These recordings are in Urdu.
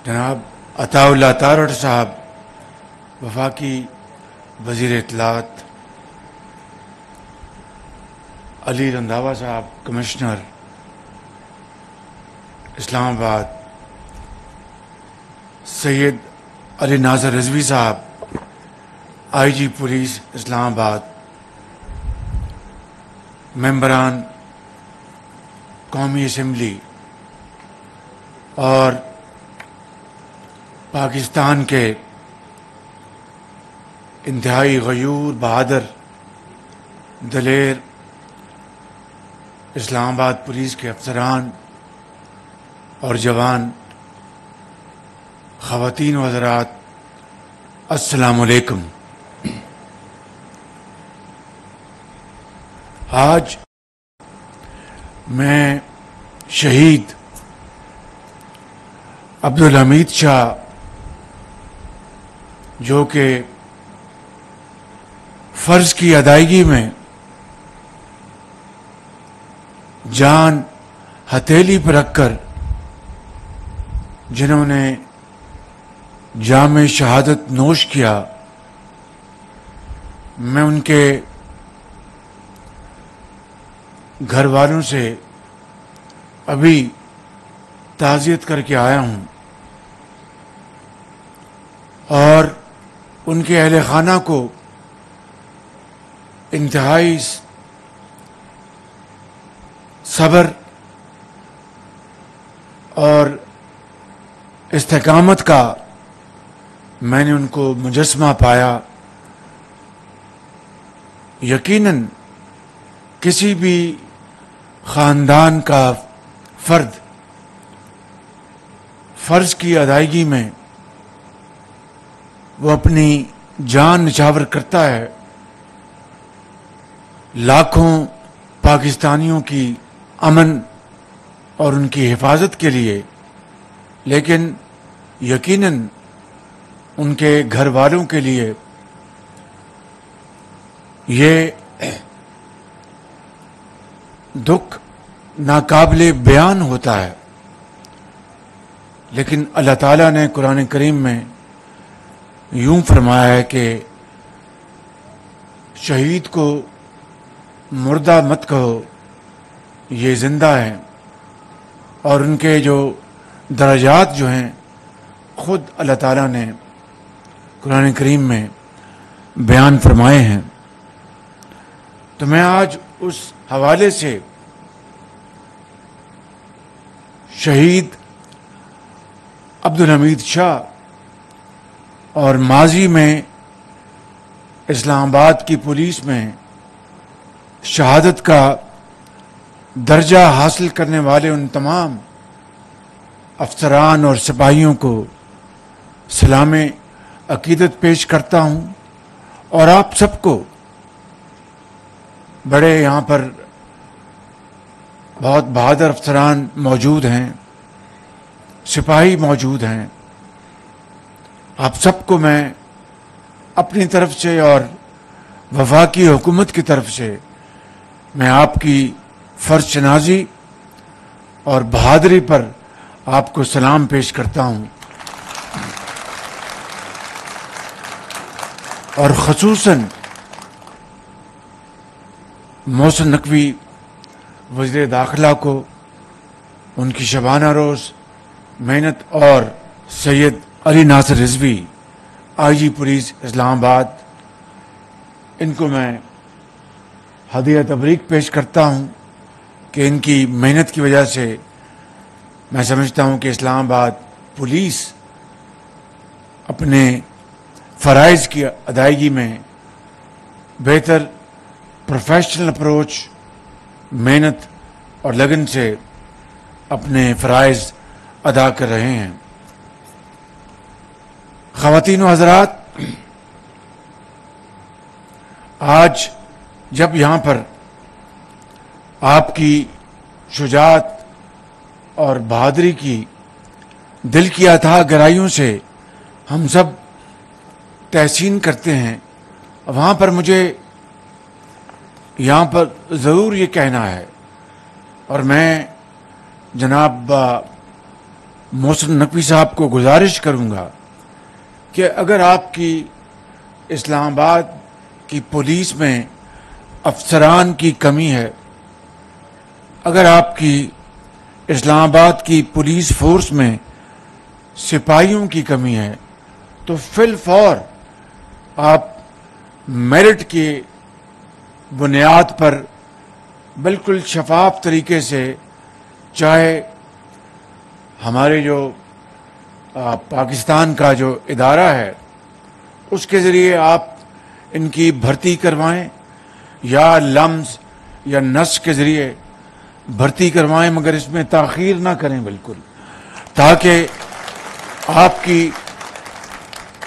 جناب عطاء اللہ تارڑ صاحب وفاقی وزیر اطلاعات، علی رنداوا صاحب کمشنر اسلام آباد، سید علی ناصر رضوی صاحب آئی جی پولیس اسلام آباد، ممبران قومی اسمبلی اور پاکستان کے انتہائی غیور، بہادر، دلیر اسلام آباد پولیس کے افسران اور جوان، خواتین و حضرات، السلام علیکم۔ آج میں شہید عبدالحمید شاہ، جو کہ فرض کی ادائیگی میں جان ہتھیلی پر رکھ کر جنہوں نے جام شہادت نوش کیا، میں ان کے گھر والوں سے ابھی تعزیت کر کے آیا ہوں اور ان کے اہل خانہ کو انتہائی صبر اور استقامت کا میں نے ان کو مجسمہ پایا۔ یقیناً کسی بھی خاندان کا فرد فرض کی ادائیگی میں وہ اپنی جان نچھاور کرتا ہے، لاکھوں پاکستانیوں کی امن اور ان کی حفاظت کے لیے، لیکن یقیناً ان کے گھر والوں کے لیے یہ دکھ ناقابل بیان ہوتا ہے۔ لیکن اللہ تعالیٰ نے قرآن کریم میں یوں فرمایا ہے کہ شہید کو مردہ مت کہو، یہ زندہ ہیں، اور ان کے جو درجات جو ہیں خود اللہ تعالیٰ نے قرآن کریم میں بیان فرمائے ہیں۔ تو میں آج اس حوالے سے شہید عبدالحمید شاہ اور ماضی میں اسلام آباد کی پولیس میں شہادت کا درجہ حاصل کرنے والے ان تمام افسران اور سپاہیوں کو سلام عقیدت پیش کرتا ہوں، اور آپ سب کو، بڑے یہاں پر بہت بہادر افسران موجود ہیں، سپاہی موجود ہیں، آپ سب کو میں اپنی طرف سے اور وفاقی حکومت کی طرف سے میں آپ کی فرض شناسی اور بہادری پر آپ کو سلام پیش کرتا ہوں، اور خصوصاً محسن نقوی وزیر داخلہ کو ان کی شبانہ روز محنت، اور سید علی ناصر رضوی آئی جی پولیس اسلام آباد، ان کو میں ہدیہ تبریک پیش کرتا ہوں کہ ان کی محنت کی وجہ سے میں سمجھتا ہوں کہ اسلام آباد پولیس اپنے فرائض کی ادائیگی میں بہتر پروفیشنل اپروچ، محنت اور لگن سے اپنے فرائض ادا کر رہے ہیں۔ خواتین و حضرات، آج جب یہاں پر آپ کی شجاعت اور بہادری کی دل کی اتھاہ گہرائیوں سے ہم سب تحسین کرتے ہیں، وہاں پر مجھے یہاں پر ضرور یہ کہنا ہے، اور میں جناب محسن نقوی صاحب کو گزارش کروں گا کہ اگر آپ کی اسلام آباد کی پولیس میں افسران کی کمی ہے، اگر آپ کی اسلام آباد کی پولیس فورس میں سپاہیوں کی کمی ہے، تو فی الفور آپ میرٹ کی بنیاد پر بالکل شفاف طریقے سے، چاہے ہمارے جو پاکستان کا جو ادارہ ہے اس کے ذریعے آپ ان کی بھرتی کروائیں، یا لمز یا نس کے ذریعے بھرتی کروائیں، مگر اس میں تاخیر نہ کریں بالکل، تاکہ آپ کی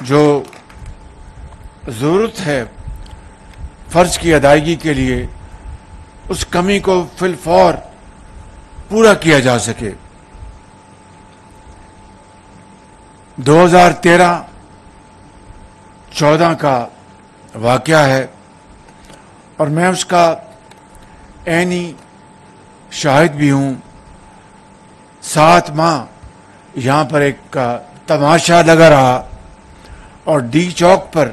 جو ضرورت ہے فرض کی ادائیگی کے لیے اس کمی کو فی الفور پورا کیا جا سکے۔ 2013-14 کا واقعہ ہے اور میں اس کا عینی شاہد بھی ہوں۔ 7 ماہ یہاں پر ایک تماشا لگا رہا اور ڈی چوک پر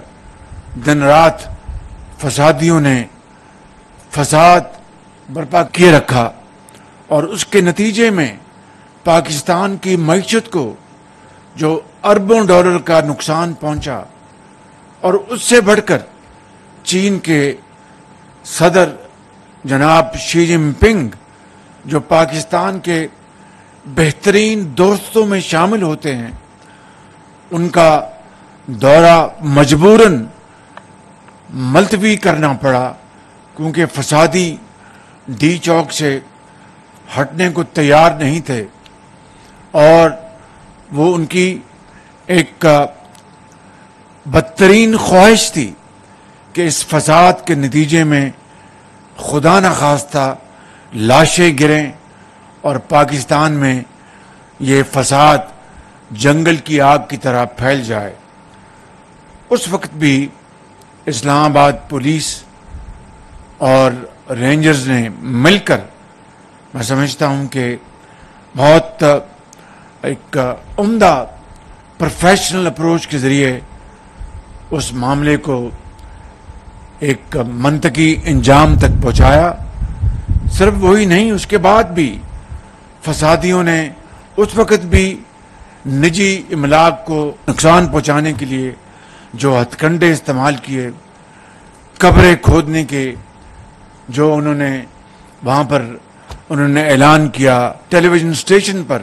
دن رات فسادیوں نے فساد برپا کیے رکھا، اور اس کے نتیجے میں پاکستان کی معیشت کو جو اربوں ڈالر کا نقصان پہنچا، اور اس سے بڑھ کر چین کے صدر جناب شی جن پنگ جو پاکستان کے بہترین دوستوں میں شامل ہوتے ہیں، ان کا دورہ مجبوراً ملتوی کرنا پڑا، کیونکہ فسادی ڈی چوک سے ہٹنے کو تیار نہیں تھے، اور وہ ان کی ایک بدترین خواہش تھی کہ اس فساد کے نتیجے میں خدا نخواستہ لاشیں گریں اور پاکستان میں یہ فساد جنگل کی آگ کی طرح پھیل جائے۔ اس وقت بھی اسلام آباد پولیس اور رینجرز نے مل کر، میں سمجھتا ہوں کہ بہت ایک عمدہ پروفیشنل اپروچ کے ذریعے اس معاملے کو ایک منطقی انجام تک پہنچایا۔ صرف وہی نہیں، اس کے بعد بھی فسادیوں نے اس وقت بھی نجی املاک کو نقصان پہنچانے کے لیے جو ہتھ کنڈے استعمال کیے، قبریں کھودنے کے جو انہوں نے وہاں پر انہوں نے اعلان کیا، ٹیلی ویژن اسٹیشن پر،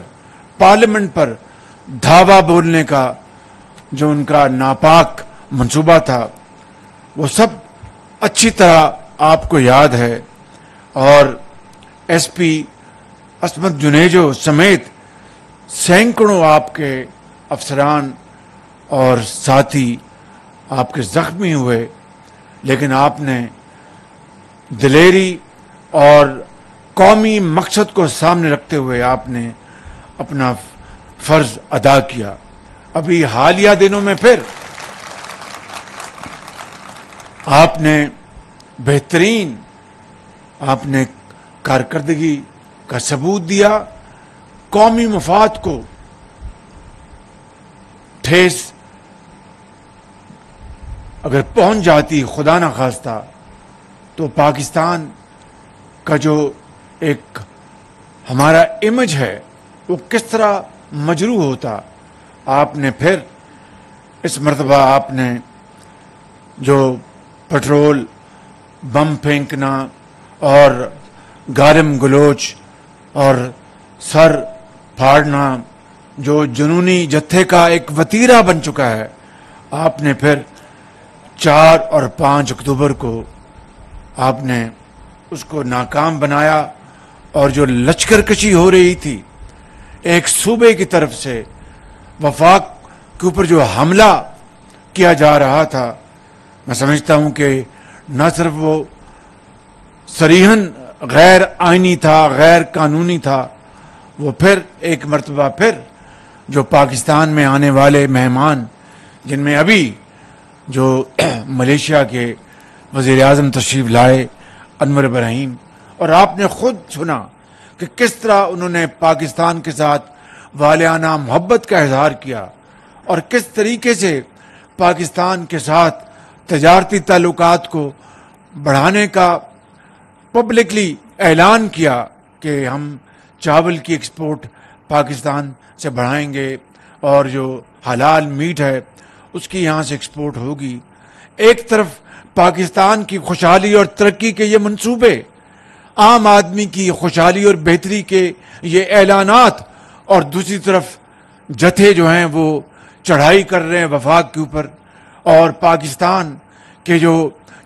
پارلیمنٹ پر دھاوا بولنے کا جو ان کا ناپاک منصوبہ تھا، وہ سب اچھی طرح آپ کو یاد ہے۔ اور ایس پی عصمت جنیجو سمیت سینکڑوں آپ کے افسران اور ساتھی آپ کے زخمی ہوئے، لیکن آپ نے دلیری اور قومی مقصد کو سامنے رکھتے ہوئے آپ نے اپنا فرض ادا کیا۔ ابھی حالیہ دنوں میں پھر آپ نے بہترین آپ نے کارکردگی کا ثبوت دیا، قومی مفاد کو ٹھیس اگر پہنچ جاتی خدا نخواستہ تو پاکستان کا جو ایک ہمارا امیج ہے وہ کس طرح مجروح ہوتا۔ آپ نے پھر اس مرتبہ آپ نے جو پٹرول بم پھینکنا اور گالم گلوچ اور سر پھاڑنا جو جنونی جتھے کا ایک وتیرہ بن چکا ہے، آپ نے پھر 4 اور 5 اکتوبر کو آپ نے اس کو ناکام بنایا، اور جو لشکر کشی ہو رہی تھی ایک صوبے کی طرف سے وفاق کے اوپر جو حملہ کیا جا رہا تھا، میں سمجھتا ہوں کہ نہ صرف وہ صریحاً غیر آئینی تھا، غیر قانونی تھا، وہ پھر ایک مرتبہ پھر جو پاکستان میں آنے والے مہمان، جن میں ابھی جو ملیشیا کے وزیر اعظم تشریف لائے انور ابراہیم، اور آپ نے خود سنا کہ کس طرح انہوں نے پاکستان کے ساتھ والہانہ محبت کا اظہار کیا اور کس طریقے سے پاکستان کے ساتھ تجارتی تعلقات کو بڑھانے کا پبلکلی اعلان کیا کہ ہم چاول کی ایکسپورٹ پاکستان سے بڑھائیں گے اور جو حلال میٹ ہے اس کی یہاں سے ایکسپورٹ ہوگی. ایک طرف پاکستان کی خوشحالی اور ترقی کے یہ منصوبے، عام آدمی کی خوشحالی اور بہتری کے یہ اعلانات، اور دوسری طرف جتھے جو ہیں وہ چڑھائی کر رہے ہیں وفاق کے اوپر، اور پاکستان کے جو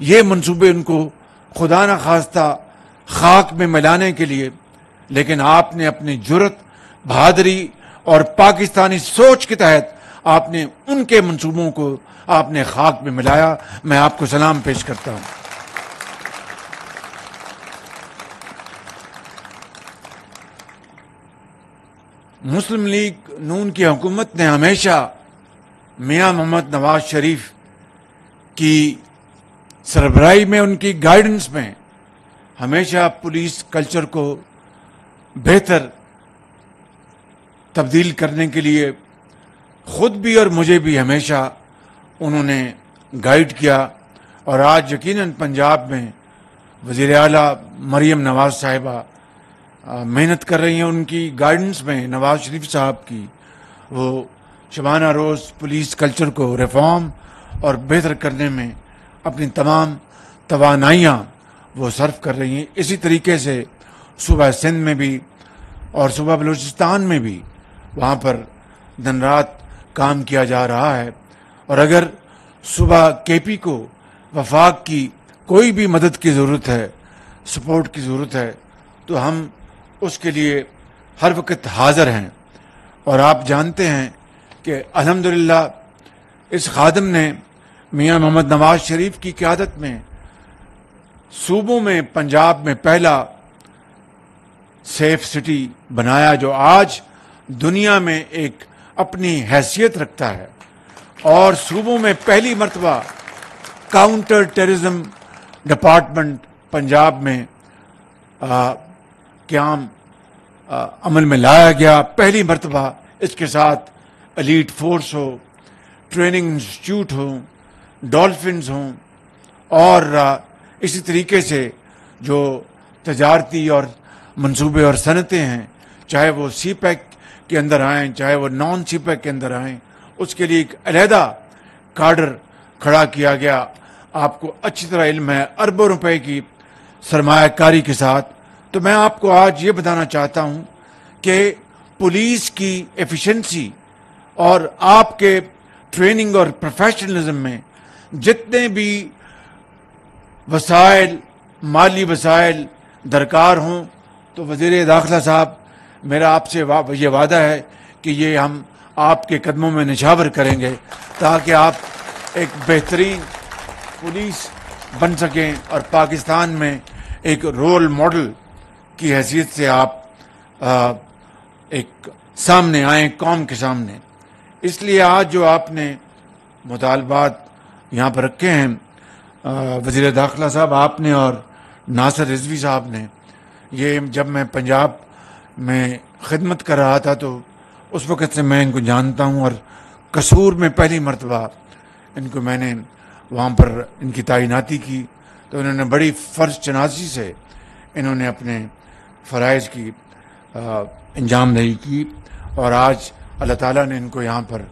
یہ منصوبے ان کو خدا نہ خواستہ خاک میں ملانے کے لیے. لیکن آپ نے اپنی جرت، بہادری اور پاکستانی سوچ کے تحت آپ نے ان کے منصوبوں کو آپ نے خاک میں ملایا. میں آپ کو سلام پیش کرتا ہوں. مسلم لیگ نون کی حکومت نے ہمیشہ میاں محمد نواز شریف کی سربراہی میں، ان کی گائیڈنس میں ہمیشہ پولیس کلچر کو بہتر تبدیل کرنے کے لیے خود بھی اور مجھے بھی ہمیشہ انہوں نے گائیڈ کیا. اور آج یقیناً پنجاب میں وزیر اعلیٰ مریم نواز صاحبہ محنت کر رہی ہیں. ان کی گائیڈنس میں نواز شریف صاحب کی وہ شبانہ روز پولیس کلچر کو ریفارم اور بہتر کرنے میں اپنی تمام توانائیاں وہ صرف کر رہی ہیں. اسی طریقے سے صوبہ سندھ میں بھی اور صوبہ بلوچستان میں بھی وہاں پر دن رات کام کیا جا رہا ہے. اور اگر صوبہ کے پی کو وفاق کی کوئی بھی مدد کی ضرورت ہے، سپورٹ کی ضرورت ہے، تو ہم اس کے لیے ہر وقت حاضر ہیں. اور آپ جانتے ہیں کہ الحمدللہ اس خادم نے میاں محمد نواز شریف کی قیادت میں صوبوں میں پنجاب میں پہلا سیف سٹی بنایا، جو آج دنیا میں ایک اپنی حیثیت رکھتا ہے. اور صوبوں میں پہلی مرتبہ کاؤنٹر ٹیررزم ڈپارٹمنٹ پنجاب میں قیام عمل میں لایا گیا. پہلی مرتبہ اس کے ساتھ ایلیٹ فورس ہو، ٹریننگ انسٹیٹیوٹ ہو، ڈولفنز ہوں، اور اسی طریقے سے جو تجارتی اور منصوبے اور صنعتیں ہیں، چاہے وہ سی پیک کے اندر آئیں چاہے وہ نان سی پیک کے اندر آئیں، اس کے لیے ایک علیحدہ کارڈر کھڑا کیا گیا. آپ کو اچھی طرح علم ہے، اربوں روپے کی سرمایہ کاری کے ساتھ. تو میں آپ کو آج یہ بتانا چاہتا ہوں کہ پولیس کی ایفیشنسی اور آپ کے ٹریننگ اور پروفیشنلزم میں جتنے بھی وسائل، مالی وسائل درکار ہوں، تو وزیر داخلہ صاحب میرا آپ سے یہ وعدہ ہے کہ یہ ہم آپ کے قدموں میں نچھاور کریں گے تاکہ آپ ایک بہترین پولیس بن سکیں اور پاکستان میں ایک رول ماڈل کی حیثیت سے آپ ایک سامنے آئیں قوم کے سامنے. اس لیے آج جو آپ نے مطالبات یہاں پر رکھے ہیں وزیر داخلہ صاحب آپ نے اور ناصر رضوی صاحب نے، یہ جب میں پنجاب میں خدمت کر رہا تھا تو اس وقت سے میں ان کو جانتا ہوں، اور قصور میں پہلی مرتبہ ان کو میں نے وہاں پر ان کی تعیناتی کی تو انہوں نے بڑی فرض شناسی سے انہوں نے اپنے فرائض کی انجام دہی کی، اور آج اللہ تعالیٰ نے ان کو یہاں پر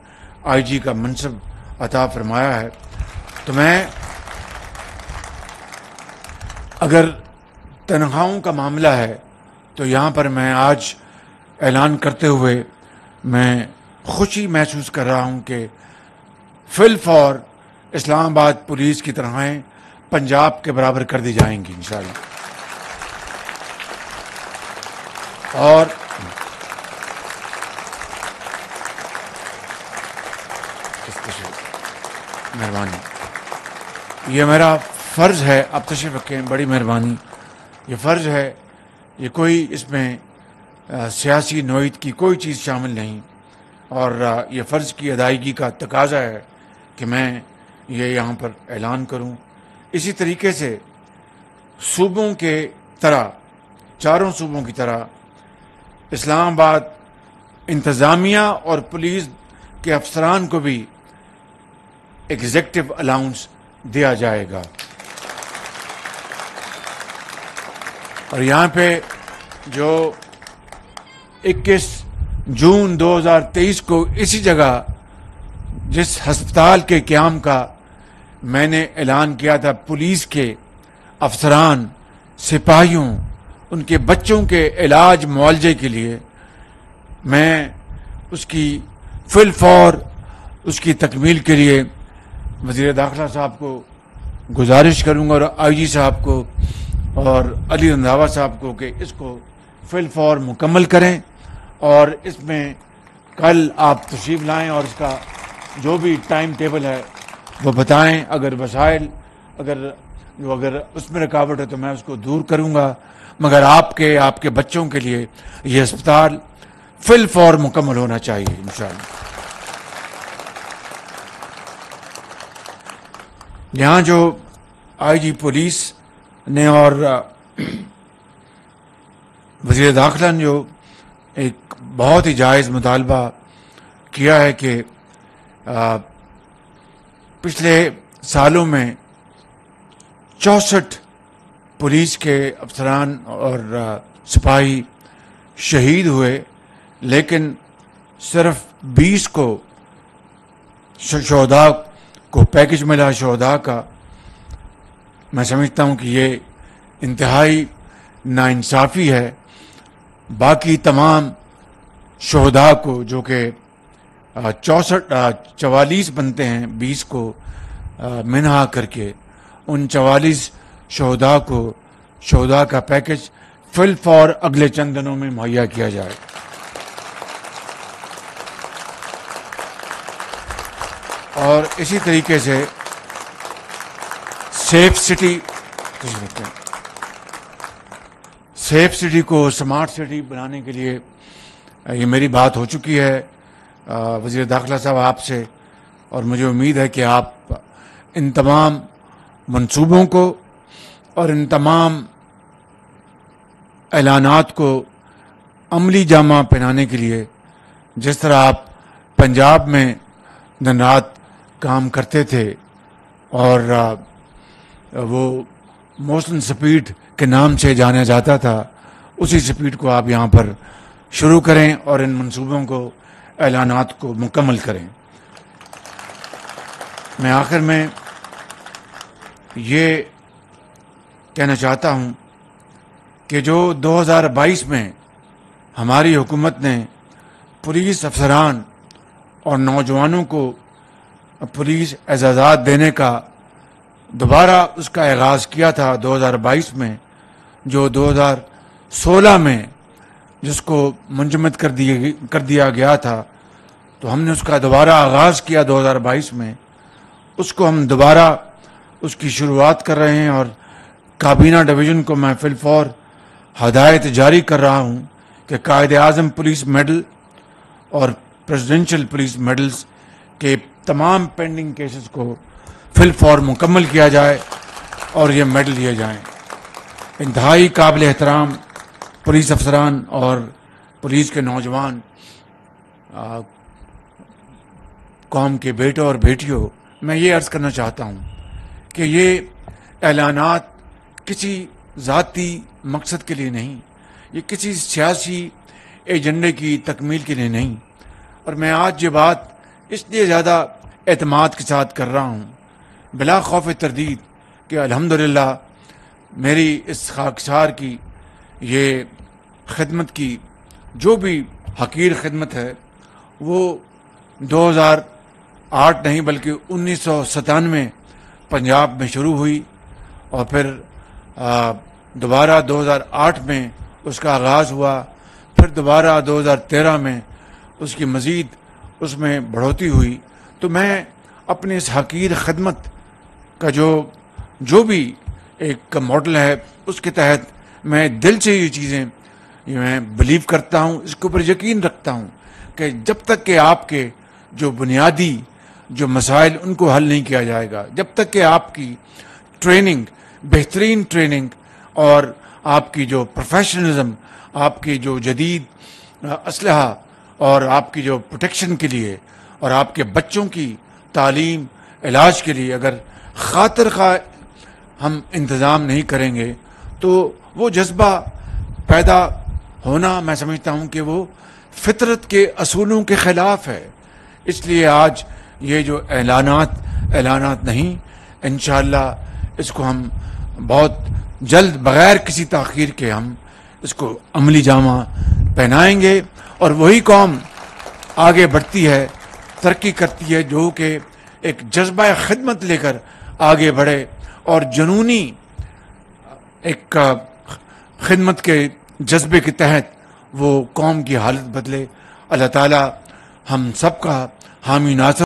آئی جی کا منصب عطا فرمایا ہے. تو میں اگر تنخواہوں کا معاملہ ہے تو یہاں پر میں آج اعلان کرتے ہوئے میں خوشی محسوس کر رہا ہوں کہ فی الفور اسلام آباد پولیس کی تنخواہیں پنجاب کے برابر کر دی جائیں گی انشاءاللہ. اور مہربانی، یہ میرا فرض ہے، آپ تشریف رکھیں، بڑی مہربانی، یہ فرض ہے، یہ کوئی اس میں سیاسی نوعیت کی کوئی چیز شامل نہیں، اور یہ فرض کی ادائیگی کا تقاضا ہے کہ میں یہ یہاں پر اعلان کروں. اسی طریقے سے صوبوں کے طرح، چاروں صوبوں کی طرح اسلام آباد انتظامیہ اور پولیس کے افسران کو بھی ایگزیکٹو الاؤنس دیا جائے گا. اور یہاں پہ جو 21 جون 2023 کو اسی جگہ جس ہسپتال کے قیام کا میں نے اعلان کیا تھا، پولیس کے افسران، سپاہیوں، ان کے بچوں کے علاج معالجے کے لیے، میں اس کی فی الفور اس کی تکمیل کے لیے وزیر داخلہ صاحب کو گزارش کروں گا اور آئی جی صاحب کو اور علی رنداوا صاحب کو کہ اس کو فی الفور مکمل کریں، اور اس میں کل آپ تشریف لائیں اور اس کا جو بھی ٹائم ٹیبل ہے وہ بتائیں. اگر وسائل اگر اس میں رکاوٹ ہے تو میں اس کو دور کروں گا، مگر آپ کے بچوں کے لیے یہ ہسپتال فی الفور مکمل ہونا چاہیے انشاءاللہ. یہاں جو آئی جی پولیس نے اور وزیر داخلہ نے جو ایک بہت ہی جائز مطالبہ کیا ہے کہ پچھلے سالوں میں 64 پولیس کے افسران اور سپاہی شہید ہوئے، لیکن صرف 20 کو شہداء کو پیکج ملا شہداء کا. میں سمجھتا ہوں کہ یہ انتہائی ناانصافی ہے. باقی تمام شہداء کو جو کہ 44 بنتے ہیں، 20 کو منہا کر کے، ان 44 شہداء کو شہداء کا پیکج فی الفور اگلے چند دنوں میں مہیا کیا جائے. اور اسی طریقے سے سیف سٹی کو سمارٹ سٹی بنانے کے لیے یہ میری بات ہو چکی ہے وزیر داخلہ صاحب آپ سے، اور مجھے امید ہے کہ آپ ان تمام منصوبوں کو اور ان تمام اعلانات کو عملی جامہ پہنانے کے لیے، جس طرح آپ پنجاب میں دن رات کام کرتے تھے اور وہ موشن سپیڈ کے نام سے جانا جاتا تھا، اسی سپیڈ کو آپ یہاں پر شروع کریں اور ان منصوبوں کو، اعلانات کو مکمل کریں. میں آخر میں یہ کہنا چاہتا ہوں کہ جو 2022 میں ہماری حکومت نے پولیس افسران اور نوجوانوں کو پولیس اعزازات دینے کا دوبارہ اس کا آغاز کیا تھا 2022 میں، جو 2016 میں جس کو منجمد کر دیا گیا تھا، تو ہم نے اس کا دوبارہ آغاز کیا 2022 میں. اس کو ہم دوبارہ اس کی شروعات کر رہے ہیں، اور کابینہ ڈویژن کو میں فی الفور ہدایت جاری کر رہا ہوں کہ قائد اعظم پولیس میڈل اور پریزیڈنشل پولیس میڈلز کے تمام پینڈنگ کیسز کو فی الفور مکمل کیا جائے اور یہ میڈل دیے جائیں. انتہائی قابل احترام پولیس افسران اور پولیس کے نوجوان قوم کے بیٹوں اور بیٹیوں، میں یہ عرض کرنا چاہتا ہوں کہ یہ اعلانات کسی ذاتی مقصد کے لیے نہیں، یہ کسی سیاسی ایجنڈے کی تکمیل کے لیے نہیں. اور میں آج یہ بات اس لیے زیادہ اعتماد کے ساتھ کر رہا ہوں، بلا خوف تردید، کہ الحمدللہ میری اس خاکسار کی یہ خدمت کی جو بھی حقیر خدمت ہے وہ 2008 نہیں بلکہ 1997 پنجاب میں شروع ہوئی، اور پھر دوبارہ 2008 میں اس کا آغاز ہوا، پھر دوبارہ 2013 میں اس کی مزید اس میں بڑھوتری ہوئی. تو میں اپنے اس حقیر خدمت کا جو بھی ایک ماڈل ہے، اس کے تحت میں دل سے یہ چیزیں میں بلیو کرتا ہوں، اس کے اوپر یقین رکھتا ہوں کہ جب تک کہ آپ کے جو بنیادی جو مسائل ان کو حل نہیں کیا جائے گا، جب تک کہ آپ کی ٹریننگ، بہترین ٹریننگ اور آپ کی جو پروفیشنلزم، آپ کی جو جدید اسلحہ اور آپ کی جو پروٹیکشن کے لیے اور آپ کے بچوں کی تعلیم علاج کے لیے اگر خاطر خواہ ہم انتظام نہیں کریں گے تو وہ جذبہ پیدا ہونا میں سمجھتا ہوں کہ وہ فطرت کے اصولوں کے خلاف ہے. اس لیے آج یہ جو اعلانات نہیں، انشاءاللہ اس کو ہم بہت جلد بغیر کسی تاخیر کے ہم اس کو عملی جامہ پہنائیں گے، اور وہی قوم آگے بڑھتی ہے، ترقی کرتی ہے جو کہ ایک جذبہ خدمت لے کر آگے بڑھے اور جنونی ایک خدمت کے جذبے کے تحت وہ قوم کی حالت بدلے. اللہ تعالی ہم سب کا حامی ناصر